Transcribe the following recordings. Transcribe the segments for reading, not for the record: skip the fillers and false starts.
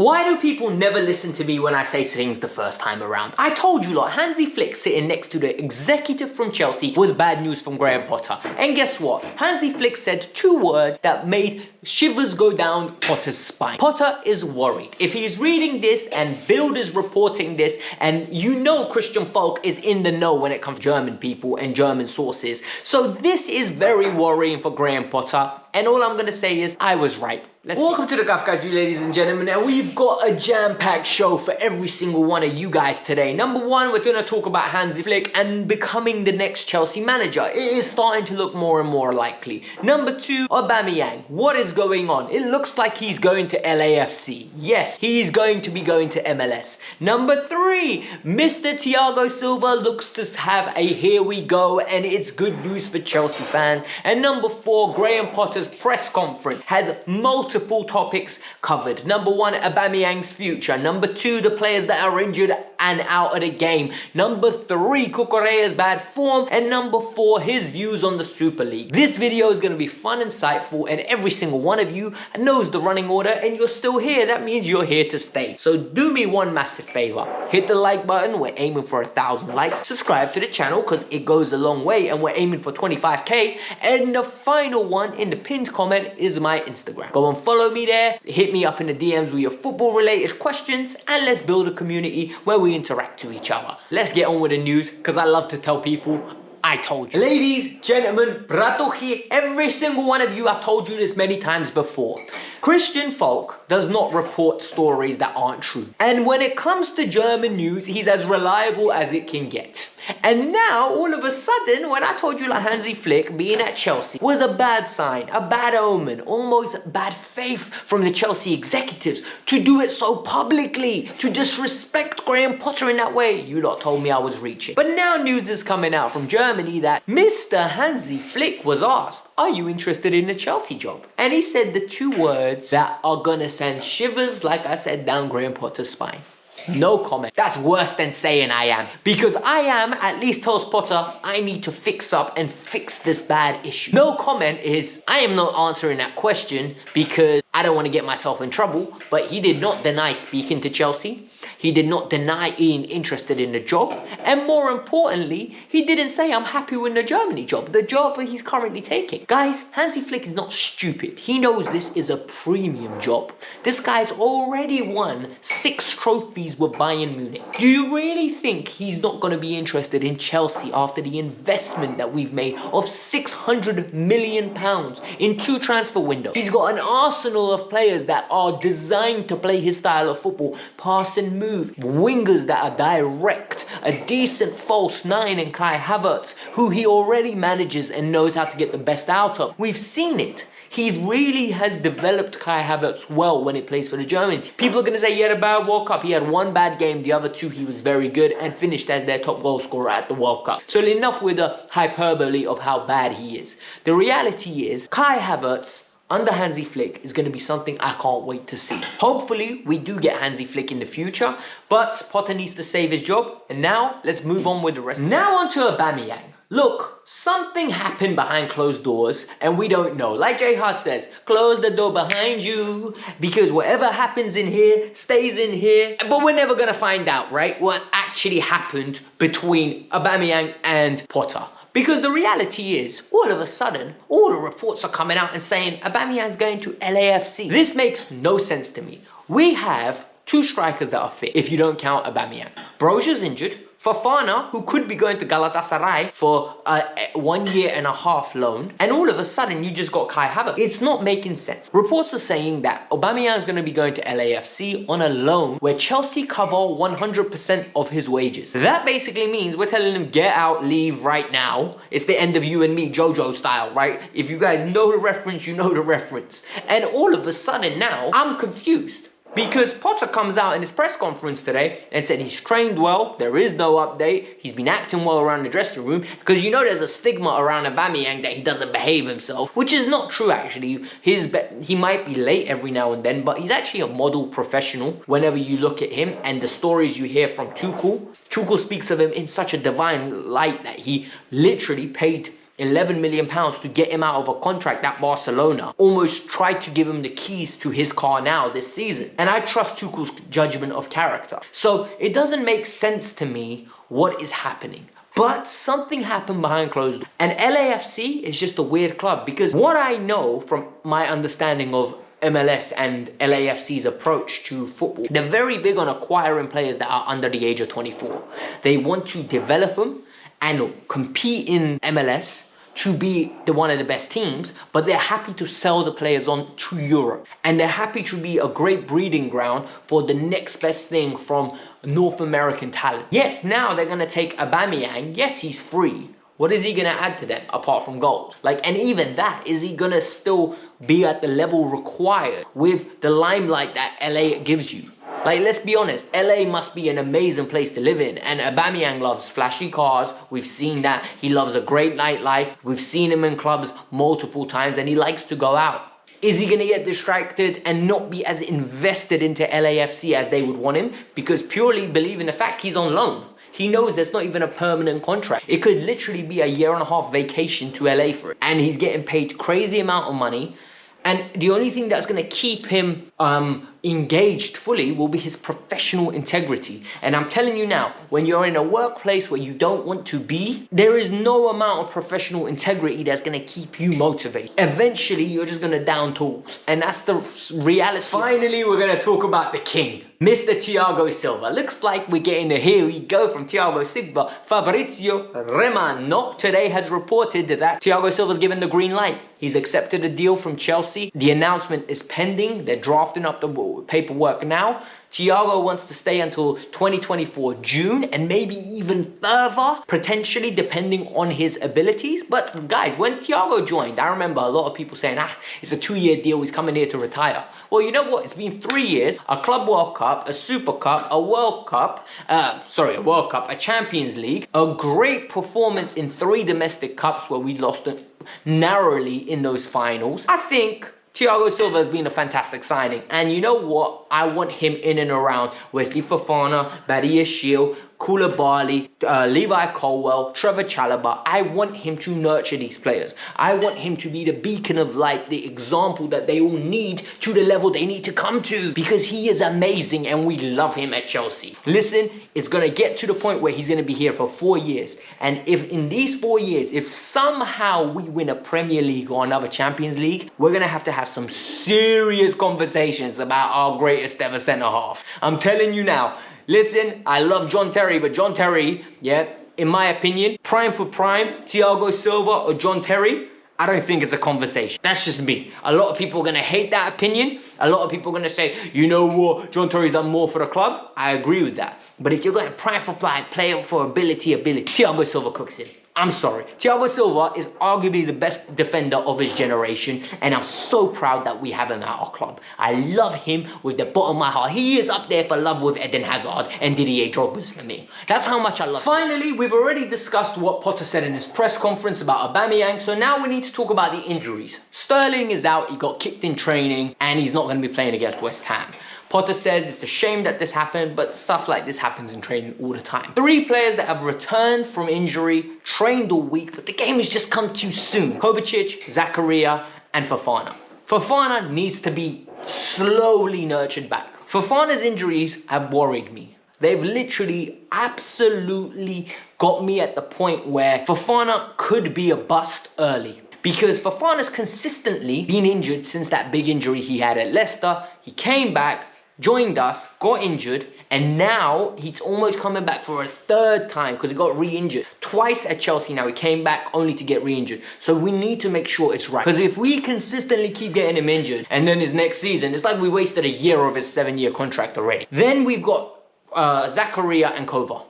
Why do people never listen to me when I say things the first time around? I told you lot, Hansi Flick sitting next to the executive from Chelsea was bad news from Graham Potter. And guess what? Hansi Flick said 2 words that made shivers go down Potter's spine. Potter is worried. If he is reading this and Bild is reporting this, and you know Christian Falk is in the know when it comes to German people and German sources. So this is very worrying for Graham Potter. And all I'm going to say is, I was right. Welcome to the Kavkas View, ladies and gentlemen, and we've got a jam-packed show for every single one of you guys today. Number one, we're going to talk about Hansi Flick and becoming the next Chelsea manager. It is starting to look more and more likely. Number two, Aubameyang. What is going on? It looks like he's going to LA FC. Yes, he's going to be going to MLS. Number three, Mr. Thiago Silva looks to have a here we go, and it's good news for Chelsea fans. And number four, Graham Potter's press conference has multiple topics covered. Number one, Aubameyang's future. Number two, the players that are injured and out of the game. Number three, Cucurella's bad form. And number four, his views on the Super League. This video is going to be fun, insightful, and every single one of you knows the running order and you're still here. That means you're here to stay. So do me one massive favor. Hit the like button. We're aiming for 1,000 likes. Subscribe to the channel because it goes a long way and we're aiming for 25k. And the final one in the pinned comment is my Instagram. Go and follow me there, hit me up in the DMs with your football related questions, and let's build a community where we interact to each other. Let's get on with the news, because I love to tell people I told you. Ladies, gentlemen, bratochi, every single one of you, I've told you this many times before. Christian Falk does not report stories that aren't true. And when it comes to German news, he's as reliable as it can get. And now, all of a sudden, when I told you like Hansi Flick being at Chelsea was a bad sign, a bad omen, almost bad faith from the Chelsea executives to do it so publicly, to disrespect Graham Potter in that way, you lot told me I was reaching. But now news is coming out from Germany that Mr. Hansi Flick was asked, are you interested in the Chelsea job? And he said the 2 words that are gonna send shivers, like I said, down Graham Potter's spine. No comment. That's worse than saying I am. Because I am at least tells Potter, I need to fix up and fix this bad issue. No comment is, I am not answering that question because I don't want to get myself in trouble. But he did not deny speaking to Chelsea. He did not deny being interested in the job. And more importantly, he didn't say I'm happy with the Germany job. The job that he's currently taking. Guys, Hansi Flick is not stupid. He knows this is a premium job. This guy's already won 6 trophies with Bayern Munich. Do you really think he's not going to be interested in Chelsea after the investment that we've made of £600 million in 2 transfer windows? He's got an arsenal of players that are designed to play his style of football. Pass and move. Wingers that are direct. A decent false 9 in Kai Havertz, who he already manages and knows how to get the best out of. We've seen it. He really has developed Kai Havertz well when he plays for the German team. People are going to say he had a bad World Cup. He had 1 bad game. The other 2 he was very good and finished as their top goal scorer at the World Cup. So enough with the hyperbole of how bad he is. The reality is Kai Havertz under Hansi Flick is going to be something I can't wait to see. Hopefully, we do get Hansi Flick in the future, but Potter needs to save his job. And now, let's move on with the rest. Now on to Aubameyang. Look, something happened behind closed doors and we don't know. Like Jay Hart says, close the door behind you because whatever happens in here stays in here. But we're never going to find out, right, what actually happened between Aubameyang and Potter. Because the reality is, all of a sudden, all the reports are coming out and saying Aubameyang's going to LA FC. This makes no sense to me. We have 2 strikers that are fit, if you don't count Aubameyang. Broja's injured. Fofana, who could be going to Galatasaray for a 1.5-year loan. And all of a sudden, you just got Kai Havertz. It's not making sense. Reports are saying that Aubameyang is going to be going to LAFC on a loan where Chelsea cover 100% of his wages. That basically means we're telling him, get out, leave right now. It's the end of you and me, JoJo style, right? If you guys know the reference, you know the reference. And all of a sudden now, I'm confused. Because Potter comes out in his press conference today and said he's trained well, there is no update, he's been acting well around the dressing room, because you know there's a stigma around Aubameyang that he doesn't behave himself, which is not true actually. He might be late every now and then, but he's actually a model professional whenever you look at him, and the stories you hear from Tuchel speaks of him in such a divine light that he literally paid £11 million to get him out of a contract at Barcelona. Almost tried to give him the keys to his car now this season. And I trust Tuchel's judgment of character. So it doesn't make sense to me what is happening. But something happened behind closed doors. And LAFC is just a weird club, because what I know from my understanding of MLS and LAFC's approach to football, they're very big on acquiring players that are under the age of 24. They want to develop them and compete in MLS to be one of the best teams, but they're happy to sell the players on to Europe. And they're happy to be a great breeding ground for the next best thing from North American talent. Yet now they're going to take Aubameyang. Yes, he's free. What is he going to add to them apart from goals? And even that, is he going to still be at the level required with the limelight that LA gives you? Let's be honest, LA must be an amazing place to live in. And Aubameyang loves flashy cars. We've seen that. He loves a great nightlife. We've seen him in clubs multiple times, and he likes to go out. Is he going to get distracted and not be as invested into LAFC as they would want him? Because purely believe in the fact he's on loan. He knows there's not even a permanent contract. It could literally be a 1.5 year vacation to LA for it. And he's getting paid crazy amount of money. And the only thing that's going to keep him engaged fully will be his professional integrity. And I'm telling you now, when you're in a workplace where you don't want to be, there is no amount of professional integrity that's going to keep you motivated. Eventually, you're just going to down tools. And that's the reality. Finally, we're going to talk about the king, Mr. Thiago Silva. Looks like we're getting a here we go from Thiago Silva. Fabrizio Romano today has reported that Thiago Silva's given the green light. He's accepted a deal from Chelsea. The announcement is pending. They're drafting up the paperwork now. Thiago wants to stay until 2024 June, and maybe even further, potentially, depending on his abilities. But guys, when Thiago joined, I remember a lot of people saying, it's a 2-year deal, he's coming here to retire. Well, you know what? It's been 3 years, a Club World Cup, a Super Cup, a World Cup, a Champions League, a great performance in 3 domestic cups where we lost narrowly in those finals. I think Thiago Silva has been a fantastic signing. And you know what? I want him in and around Wesley Fofana, Badia Shield, Koulibaly, Levi Colwell, Trevor Chalobah. I want him to nurture these players. I want him to be the beacon of light, the example that they all need to the level they need to come to, because he is amazing and we love him at Chelsea. Listen, it's going to get to the point where he's going to be here for 4 years. And if in these 4 years, if somehow we win a Premier League or another Champions League, we're going to have some serious conversations about our greatest ever centre-half. I'm telling you now. Listen, I love John Terry, but John Terry, in my opinion, prime for prime, Thiago Silva or John Terry, I don't think it's a conversation. That's just me. A lot of people are going to hate that opinion. A lot of people are going to say, you know what, John Terry's done more for the club. I agree with that. But if you're going prime for prime, player for ability, Thiago Silva cooks it. I'm sorry. Thiago Silva is arguably the best defender of his generation, and I'm so proud that we have him at our club. I love him with the bottom of my heart. He is up there for love with Eden Hazard and Didier Drogba's for me. That's how much I love him. Finally, we've already discussed what Potter said in his press conference about Aubameyang, so now we need to talk about the injuries. Sterling is out, he got kicked in training, and he's not going to be playing against West Ham. Potter says it's a shame that this happened, but stuff like this happens in training all the time. 3 players that have returned from injury, trained all week, but the game has just come too soon. Kovacic, Zakaria, and Fofana. Fofana needs to be slowly nurtured back. Fofana's injuries have worried me. They've literally absolutely got me at the point where Fofana could be a bust early. Because Fofana's consistently been injured since that big injury he had at Leicester. He came back, joined us, got injured, and now he's almost coming back for a 3rd time because he got re-injured. Twice at Chelsea now, he came back only to get re-injured. So we need to make sure it's right. Because if we consistently keep getting him injured, and then his next season, it's like we wasted a year of his 7-year contract already. Then we've got Zakaria and Kova.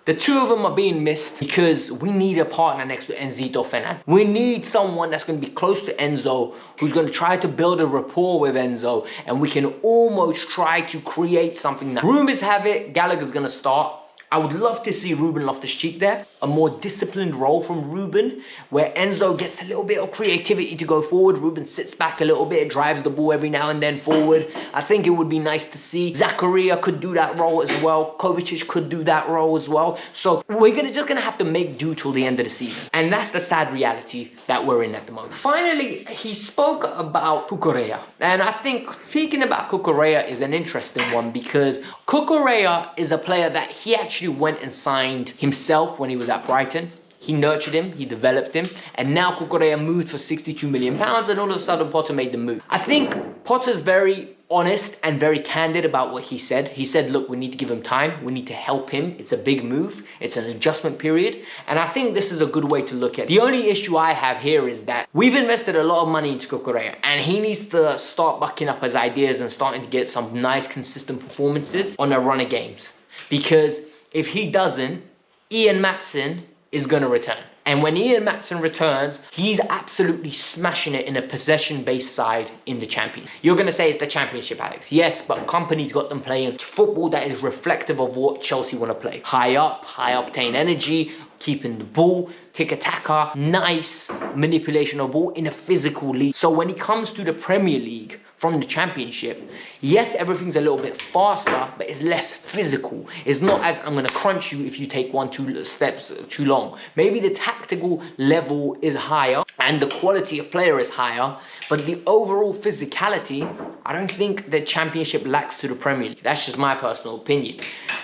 The 2 of them are being missed because we need a partner next to Enzito Fernandez. We need someone that's going to be close to Enzo, who's going to try to build a rapport with Enzo, and we can almost try to create something now. Rumors have it Gallagher's going to start. I would love to see Ruben Loftus-Cheek there, a more disciplined role from Ruben, where Enzo gets a little bit of creativity to go forward. Ruben sits back a little bit, drives the ball every now and then forward. I think it would be nice to see. Zakaria could do that role as well. Kovacic could do that role as well. So we're just gonna have to make do till the end of the season. And that's the sad reality that we're in at the moment. Finally, he spoke about Cucurella. And I think speaking about Cucurella is an interesting one, because Cucurella is a player that he actually went and signed himself when he was at Brighton. He nurtured him, he developed him, and now Cucurella moved for £62 million, and all of a sudden Potter made the move. I think Potter's very honest and very candid about what he said. He said, look, we need to give him time. We need to help him. It's a big move. It's an adjustment period. And I think this is a good way to look at it. The only issue I have here is that we've invested a lot of money into Cucurella, and he needs to start bucking up his ideas and starting to get some nice, consistent performances on a run of games. Because if he doesn't, Ian Maatsen is going to return. And when Ian Maatsen returns, he's absolutely smashing it in a possession-based side in the Championship. You're going to say it's the Championship, Alex. Yes, but Kompany's got them playing football that is reflective of what Chelsea want to play. High octane energy, keeping the ball, tiki-taka, nice manipulation of ball in a physical league. So when it comes to the Premier League from the Championship, yes, everything's a little bit faster, but it's less physical. It's not as I'm going to crunch you if you take 1-2 steps too long. Maybe the tactical level is higher and the quality of player is higher, but the overall physicality, I don't think the Championship lacks to the Premier League. That's just my personal opinion.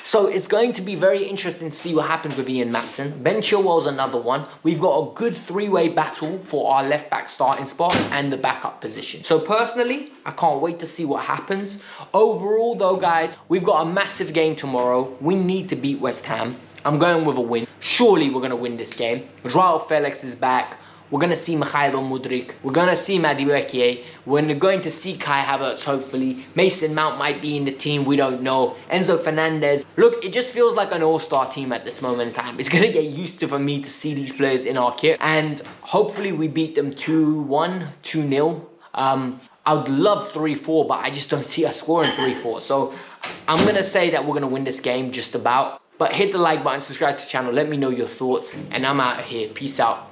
So it's going to be very interesting to see what happens with Ian Maatsen. Ben Chilwell's another one. We've got a good three-way battle for our left-back starting spot and the backup position. So personally, I can't wait to see what happens. Overall though, guys, we've got a massive game tomorrow. We need to beat West Ham. I'm going with a win. Surely we're going to win this game. Joao Felix is back. We're going to see Mikhailo Mudryk. We're going to see Madueke. We're going to see Kai Havertz, hopefully. Mason Mount might be in the team. We don't know. Enzo Fernandez. Look, it just feels like an all-star team at this moment in time. It's going to get used to for me to see these players in our kit. And hopefully we beat them 2-1, 2-0. I would love 3-4, but I just don't see us scoring 3-4. So I'm going to say that we're going to win this game just about. But hit the like button, subscribe to the channel. Let me know your thoughts. And I'm out of here. Peace out.